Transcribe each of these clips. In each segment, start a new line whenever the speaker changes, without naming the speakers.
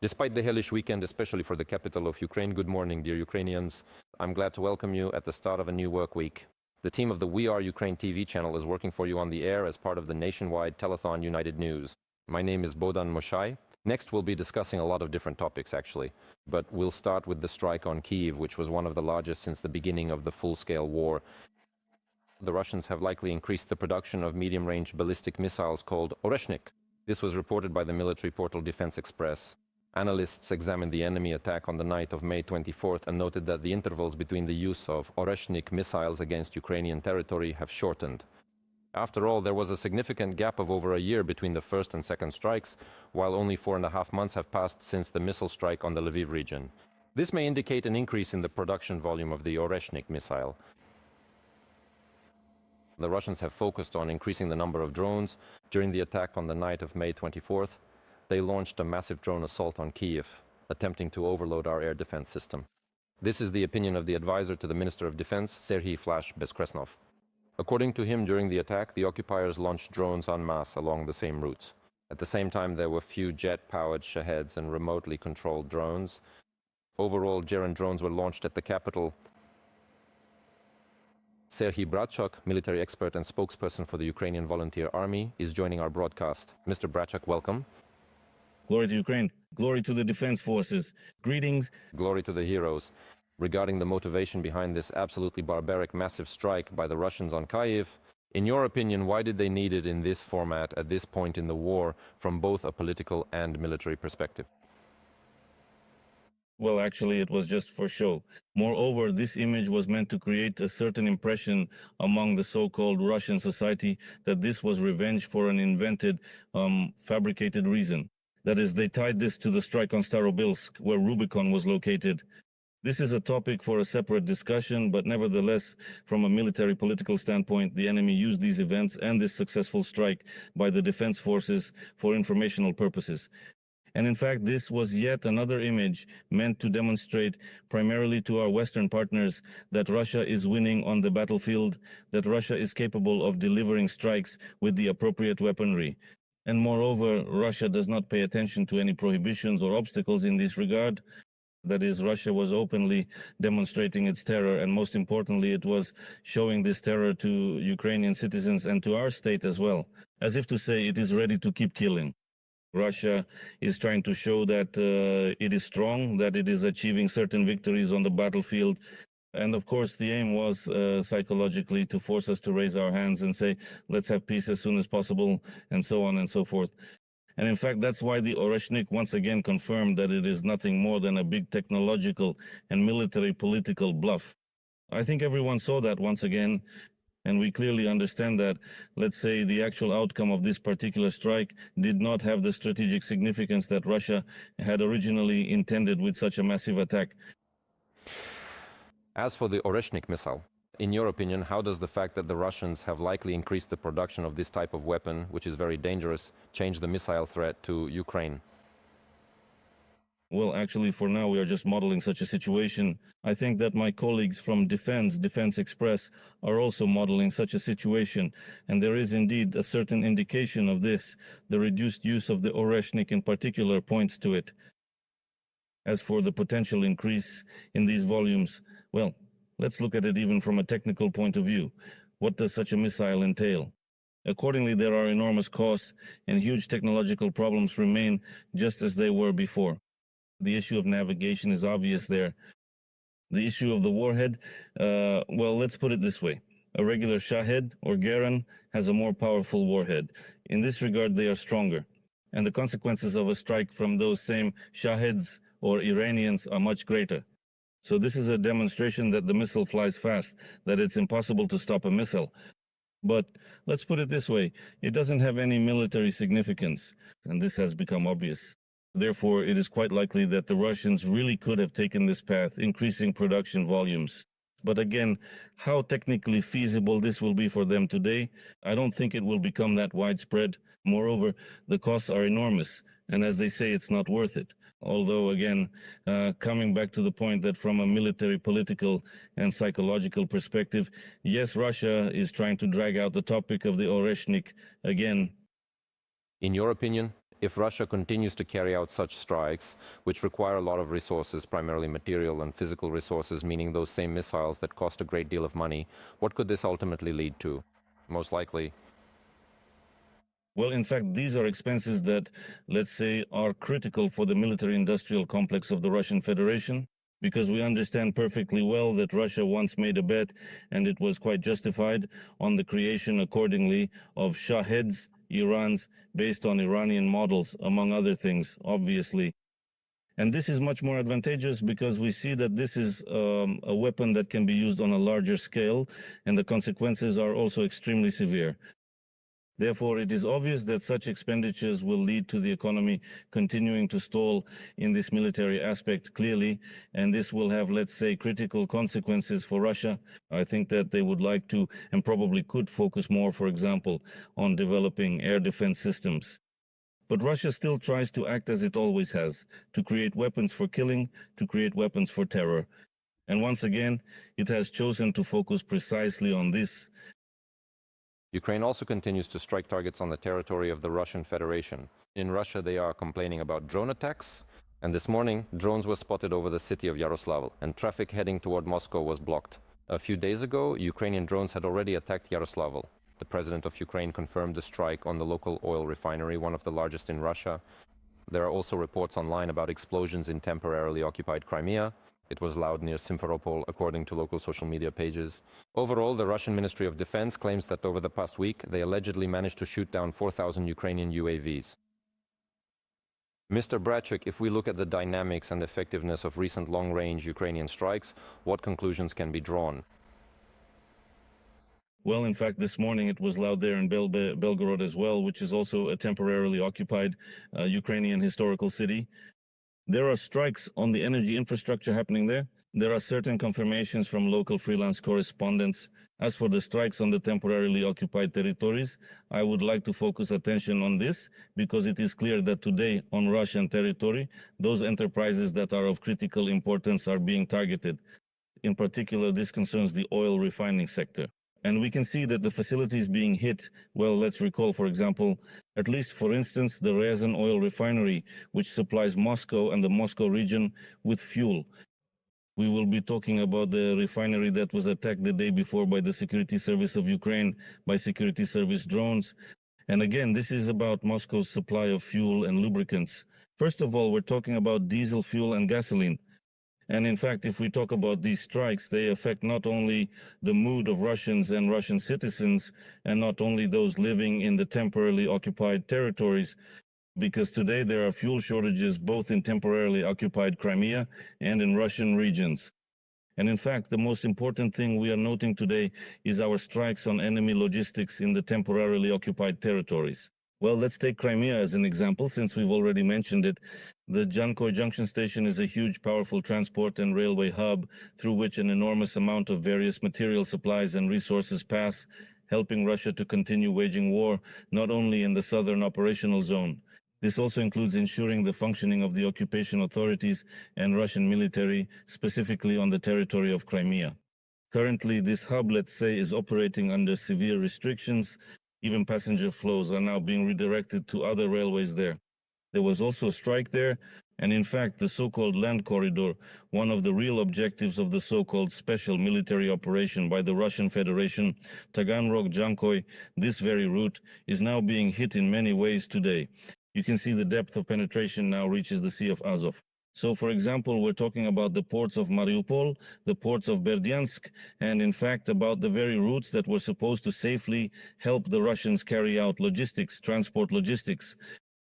Despite the hellish weekend, especially for the capital of Ukraine, good morning, dear Ukrainians. I'm glad to welcome you at the start of a new work week. The team of the We Are Ukraine TV channel is working for you on the air as part of the nationwide telethon United News. My name is Bohdan Moshai. Next, we'll be discussing a lot of different topics, actually. But we'll start with the strike on Kyiv, which was one of the largest since the beginning of the full-scale war. The Russians have likely increased the production of medium-range ballistic missiles called Oreshnikov. This was reported by the military portal Defense Express. Analysts examined the enemy attack on the night of May 24th and noted that the intervals between the use of Oreshnikov missiles against Ukrainian territory have shortened. After all, there was a significant gap of over a year between the first and second strikes, while only 4.5 months have passed since the missile strike on the Lviv region. This may indicate an increase in the production volume of the Oreshnikov missile. The Russians have focused on increasing the number of drones. During the attack on the night of May 24th, they launched a massive drone assault on Kyiv, attempting to overload our air defense system. This is the opinion of the advisor to the Minister of Defense, Serhiy Flash Bezkresnov. According to him, during the attack, the occupiers launched drones en masse along the same routes. At the same time, there were few jet-powered Shaheds and remotely controlled drones. Overall, German drones were launched at the capital. Serhiy Bratchuk, military expert and spokesperson for the Ukrainian Volunteer Army, is joining our broadcast. Mr. Bratchuk, welcome.
Glory to Ukraine. Glory to the defense forces. Greetings.
Glory to the heroes. Regarding the motivation behind this absolutely barbaric massive strike by the Russians on Kyiv, in your opinion, why did they need it in this format at this point in the war from both a political and military perspective?
Well, actually, it was just for show. Moreover, this image was meant to create a certain impression among the so-called Russian society that this was revenge for an invented, fabricated reason. That is, they tied this to the strike on Starobilsk, where Rubicon was located. This is a topic for a separate discussion, but nevertheless, from a military political standpoint, the enemy used these events and this successful strike by the defense forces for informational purposes. And in fact, this was yet another image meant to demonstrate primarily to our Western partners that Russia is winning on the battlefield, that Russia is capable of delivering strikes with the appropriate weaponry. And moreover, Russia does not pay attention to any prohibitions or obstacles in this regard. That is, Russia was openly demonstrating its terror, and most importantly, it was showing this terror to Ukrainian citizens and to our state as well, as if to say it is ready to keep killing. Russia is trying to show that it is strong, that it is achieving certain victories on the battlefield. And of course, the aim was psychologically to force us to raise our hands and say, let's have peace as soon as possible, and so on and so forth. And in fact, that's why the Oreshnikov once again confirmed that it is nothing more than a big technological and military political bluff. I think everyone saw that once again, and we clearly understand that, let's say, the actual outcome of this particular strike did not have the strategic significance that Russia had originally intended with such a massive attack.
As for the Oreshnikov missile, in your opinion, how does the fact that the Russians have likely increased the production of this type of weapon, which is very dangerous, change the missile threat to Ukraine?
Well, actually, for now, we are just modeling such a situation. I think that my colleagues from Defense Express, are also modeling such a situation. And there is indeed a certain indication of this. The reduced use of the Oreshnikov in particular points to it. As for the potential increase in these volumes, well, let's look at it even from a technical point of view. What does such a missile entail? Accordingly, there are enormous costs and huge technological problems remain just as they were before. The issue of navigation is obvious there. The issue of the warhead, well, let's put it this way. A regular Shahed or Geran has a more powerful warhead. In this regard, they are stronger. And the consequences of a strike from those same Shaheds or Iranians are much greater. So this is a demonstration that the missile flies fast, that it's impossible to stop a missile. But let's put it this way, it doesn't have any military significance, and this has become obvious. Therefore, it is quite likely that the Russians really could have taken this path, increasing production volumes. But again, how technically feasible this will be for them today, I don't think it will become that widespread. Moreover, the costs are enormous, and as they say, it's not worth it. Although, again, coming back to the point that from a military, political, and psychological perspective, yes, Russia is trying to drag out the topic of the Oreshnikov again.
In your opinion, If Russia continues to carry out such strikes, which require a lot of resources, primarily material and physical resources, meaning those same missiles that cost a great deal of money, what could this ultimately lead to? Most likely,
Well, in fact, these are expenses that, let's say, are critical for the military-industrial complex of the Russian Federation, because we understand perfectly well that Russia once made a bet, and it was quite justified, on the creation accordingly of Shaheds, Irans, based on Iranian models, among other things, obviously. And this is much more advantageous because we see that this is a weapon that can be used on a larger scale, and the consequences are also extremely severe. Therefore, it is obvious that such expenditures will lead to the economy continuing to stall in this military aspect clearly, and this will have, let's say, critical consequences for Russia. I think that they would like to and probably could focus more, for example, on developing air defense systems. But Russia still tries to act as it always has, to create weapons for killing, to create weapons for terror. And once again, it has chosen to focus precisely on this.
Ukraine also continues to strike targets on the territory of the Russian Federation. In Russia, they are complaining about drone attacks, and this morning, drones were spotted over the city of Yaroslavl, and traffic heading toward Moscow was blocked. A few days ago, Ukrainian drones had already attacked Yaroslavl. The president of Ukraine confirmed the strike on the local oil refinery, one of the largest in Russia. There are also reports online about explosions in temporarily occupied Crimea. It was loud near Simferopol, according to local social media pages. Overall, the Russian Ministry of Defense claims that over the past week, they allegedly managed to shoot down 4,000 Ukrainian UAVs. Mr. Brachuk, if we look at the dynamics and effectiveness of recent long-range Ukrainian strikes, what conclusions can be drawn?
Well, in fact, this morning it was loud there in Belgorod as well, which is also a temporarily occupied Ukrainian historical city. There are strikes on the energy infrastructure happening there. There are certain confirmations from local freelance correspondents. As for the strikes on the temporarily occupied territories, I would like to focus attention on this because it is clear that today on Russian territory, those enterprises that are of critical importance are being targeted. In particular, this concerns the oil refining sector. And we can see that the facilities being hit, well, let's recall, for example, at least for instance, the Ryazan oil refinery, which supplies Moscow and the Moscow region with fuel. We will be talking about the refinery that was attacked the day before by the Security Service of Ukraine, by security service drones. And again, this is about Moscow's supply of fuel and lubricants. First of all, we're talking about diesel fuel and gasoline. And in fact, if we talk about these strikes, they affect not only the mood of Russians and Russian citizens, and not only those living in the temporarily occupied territories, because today there are fuel shortages both in temporarily occupied Crimea and in Russian regions. And in fact, the most important thing we are noting today is our strikes on enemy logistics in the temporarily occupied territories. Well, let's take Crimea as an example, since we've already mentioned it. The Jankoy Junction Station is a huge, powerful transport and railway hub through which an enormous amount of various material supplies and resources pass, helping Russia to continue waging war, not only in the southern operational zone. This also includes ensuring the functioning of the occupation authorities and Russian military, specifically on the territory of Crimea. Currently, this hub, let's say, is operating under severe restrictions. Even passenger flows are now being redirected to other railways there. There was also a strike there, and in fact, the so-called land corridor, one of the real objectives of the so-called special military operation by the Russian Federation, Taganrog-Jankoy, this very route, is now being hit in many ways today. You can see the depth of penetration now reaches the Sea of Azov. So, for example, we're talking about the ports of Mariupol, the ports of Berdyansk, and in fact about the very routes that were supposed to safely help the Russians carry out logistics, transport logistics.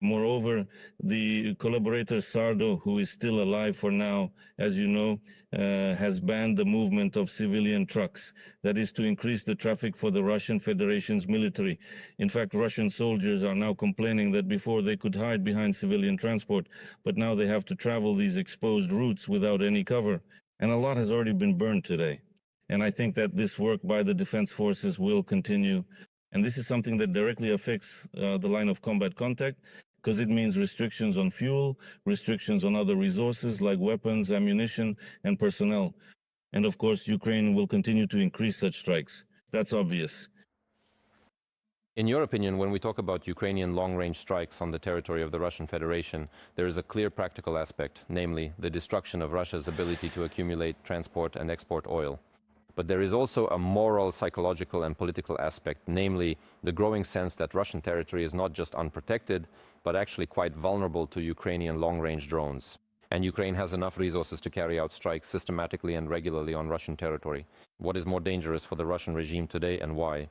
Moreover, the collaborator Sardo, who is still alive for now, as you know, has banned the movement of civilian trucks. That is to increase the traffic for the Russian Federation's military. In fact, Russian soldiers are now complaining that before they could hide behind civilian transport, but now they have to travel these exposed routes without any cover. And a lot has already been burned today. And I think that this work by the defense forces will continue. And this is something that directly affects the line of combat contact, because it means restrictions on fuel, restrictions on other resources like weapons, ammunition, and personnel. And of course, Ukraine will continue to increase such strikes. That's obvious.
In your opinion, when we talk about Ukrainian long-range strikes on the territory of the Russian Federation, there is a clear practical aspect, namely the destruction of Russia's ability to accumulate, transport, and export oil. But there is also a moral, psychological, and political aspect, namely the growing sense that Russian territory is not just unprotected, but actually quite vulnerable to Ukrainian long-range drones. And Ukraine has enough resources to carry out strikes systematically and regularly on Russian territory. What is more dangerous for the Russian regime today, and why?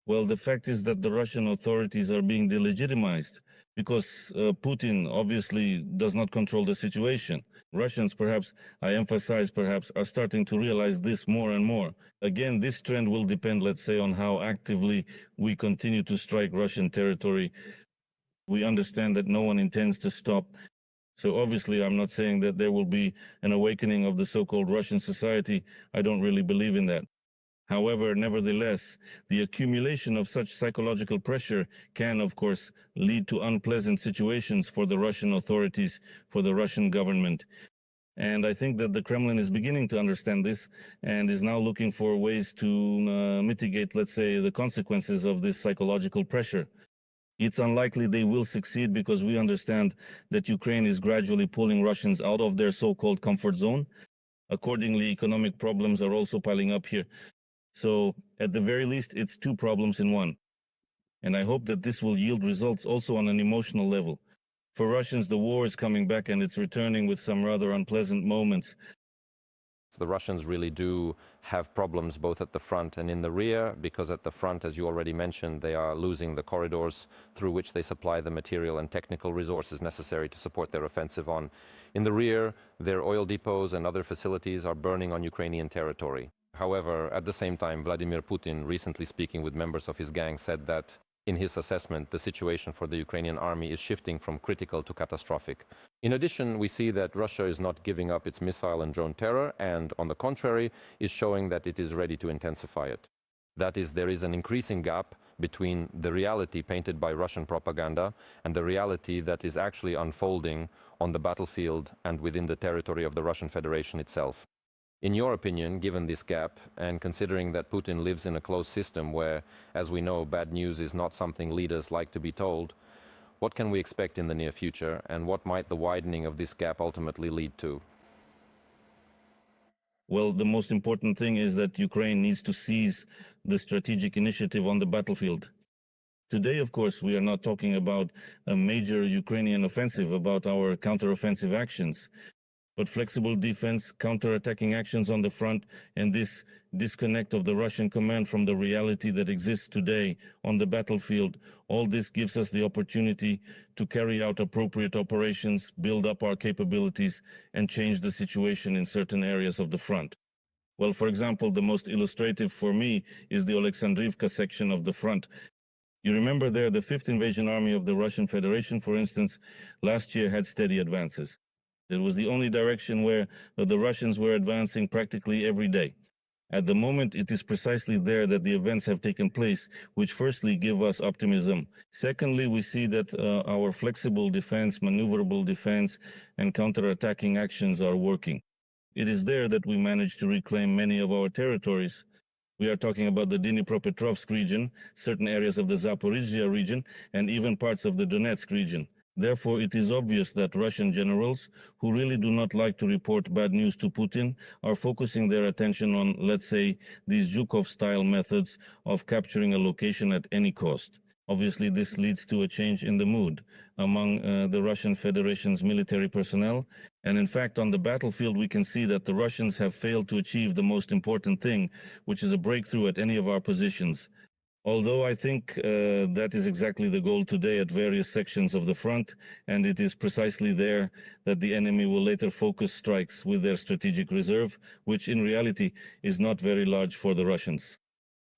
Well, the fact is that the Russian authorities are being delegitimized because Putin obviously does not control the situation. Russians, perhaps, I emphasize, perhaps, are starting to realize this more and more. Again, this trend will depend, let's say, on how actively we continue to strike Russian territory. We understand that no one intends to stop. So obviously, I'm not saying that there will be an awakening of the so-called Russian society. I don't really believe in that. However, nevertheless, the accumulation of such psychological pressure can, of course, lead to unpleasant situations for the Russian authorities, for the Russian government. And I think that the Kremlin is beginning to understand this and is now looking for ways to mitigate, let's say, the consequences of this psychological pressure. It's unlikely they will succeed because we understand that Ukraine is gradually pulling Russians out of their so-called comfort zone. Accordingly, economic problems are also piling up here. So at the very least, it's two problems in one. And I hope that this will yield results also on an emotional level. For Russians, the war is coming back and it's returning with some rather unpleasant moments.
The Russians really do have problems both at the front and in the rear, because at the front, as you already mentioned, they are losing the corridors through which they supply the material and technical resources necessary to support their offensive on. In the rear, their oil depots and other facilities are burning on Ukrainian territory. However, at the same time, Vladimir Putin, recently speaking with members of his gang, said that in his assessment, the situation for the Ukrainian army is shifting from critical to catastrophic. In addition, we see that Russia is not giving up its missile and drone terror, and on the contrary, is showing that it is ready to intensify it. That is, there is an increasing gap between the reality painted by Russian propaganda and the reality that is actually unfolding on the battlefield and within the territory of the Russian Federation itself. In your opinion, given this gap, and considering that Putin lives in a closed system where, as we know, bad news is not something leaders like to be told, what can we expect in the near future, and what might the widening of this gap ultimately lead to?
Well, the most important thing is that Ukraine needs to seize the strategic initiative on the battlefield. Today, of course, we are not talking about a major Ukrainian offensive, about our counteroffensive actions, but flexible defense, counter-attacking actions on the front, and this disconnect of the Russian command from the reality that exists today on the battlefield, all this gives us the opportunity to carry out appropriate operations, build up our capabilities, and change the situation in certain areas of the front. Well, for example, the most illustrative for me is the Oleksandrivka section of the front. You remember there, the 5th Invasion Army of the Russian Federation, for instance, last year had steady advances. It was the only direction where the Russians were advancing practically every day. At the moment, it is precisely there that the events have taken place, which firstly give us optimism. Secondly, we see that our flexible defense, maneuverable defense, and counter-attacking actions are working. It is there that we managed to reclaim many of our territories. We are talking about the Dnipropetrovsk region, certain areas of the Zaporizhia region, and even parts of the Donetsk region. Therefore, it is obvious that Russian generals, who really do not like to report bad news to Putin, are focusing their attention on, let's say, these Zhukov-style methods of capturing a location at any cost. Obviously, this leads to a change in the mood among the Russian Federation's military personnel. And in fact, on the battlefield, we can see that the Russians have failed to achieve the most important thing, which is a breakthrough at any of our positions. Although I think that is exactly the goal today at various sections of the front, and it is precisely there that the enemy will later focus strikes with their strategic reserve, which in reality is not very large for the Russians.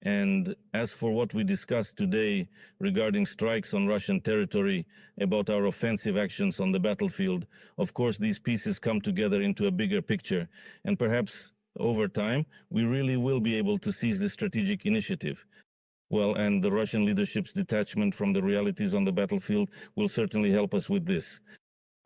And as for what we discussed today regarding strikes on Russian territory, about our offensive actions on the battlefield, of course these pieces come together into a bigger picture, and perhaps over time we really will be able to seize the strategic initiative. Well, and the Russian leadership's detachment from the realities on the battlefield will certainly help us with this.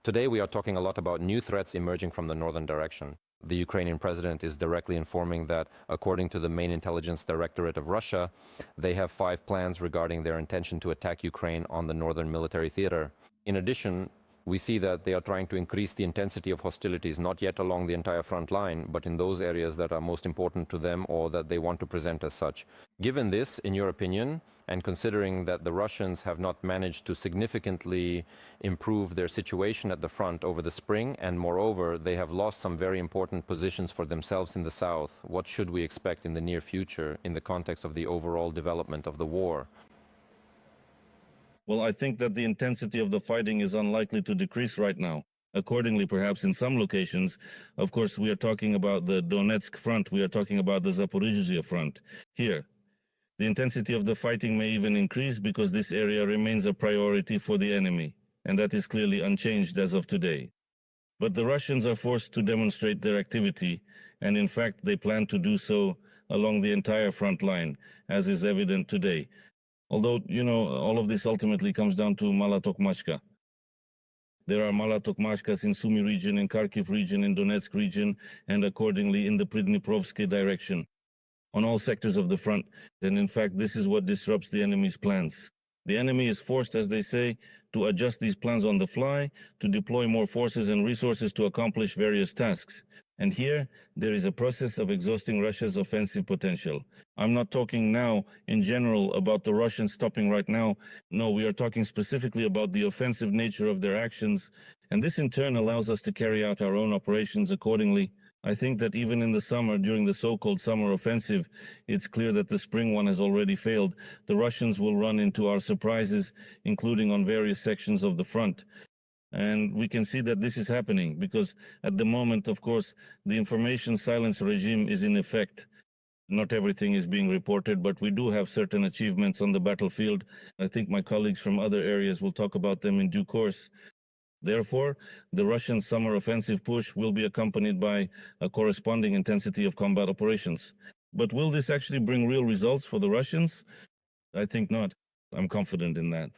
Today we are talking a lot about new threats emerging from the northern direction. The Ukrainian president is directly informing that, according to the main intelligence directorate of Russia, they have 5 plans regarding their intention to attack Ukraine on the northern military theater. In addition, we see that they are trying to increase the intensity of hostilities, not yet along the entire front line, but in those areas that are most important to them or that they want to present as such. Given this, in your opinion, and considering that the Russians have not managed to significantly improve their situation at the front over the spring, and moreover, they have lost some very important positions for themselves in the south, what should we expect in the near future in the context of the overall development of the war?
Well, I think that the intensity of the fighting is unlikely to decrease right now. Accordingly, perhaps in some locations, of course, we are talking about the Donetsk front, we are talking about the Zaporizhzhia front. Here, the intensity of the fighting may even increase because this area remains a priority for the enemy, and that is clearly unchanged as of today. But the Russians are forced to demonstrate their activity, and in fact, they plan to do so along the entire front line, as is evident today. Although, all of this ultimately comes down to Mala-Tokmachka. There are Mala-Tokmachkas in Sumy region, in Kharkiv region, in Donetsk region, and accordingly in the Pridniprovsky direction, on all sectors of the front. And in fact, this is what disrupts the enemy's plans. The enemy is forced, as they say, to adjust these plans on the fly, to deploy more forces and resources to accomplish various tasks. And here, there is a process of exhausting Russia's offensive potential. I'm not talking now in general about the Russians stopping right now. No, we are talking specifically about the offensive nature of their actions. And this in turn allows us to carry out our own operations accordingly. I think that even in the summer, during the so-called summer offensive, it's clear that the spring one has already failed. The Russians will run into our surprises, including on various sections of the front. And we can see that this is happening because at the moment, of course, the information silence regime is in effect. Not everything is being reported, but we do have certain achievements on the battlefield. I think my colleagues from other areas will talk about them in due course. Therefore, the Russian summer offensive push will be accompanied by a corresponding intensity of combat operations. But will this actually bring real results for the Russians? I think not. I'm confident in that.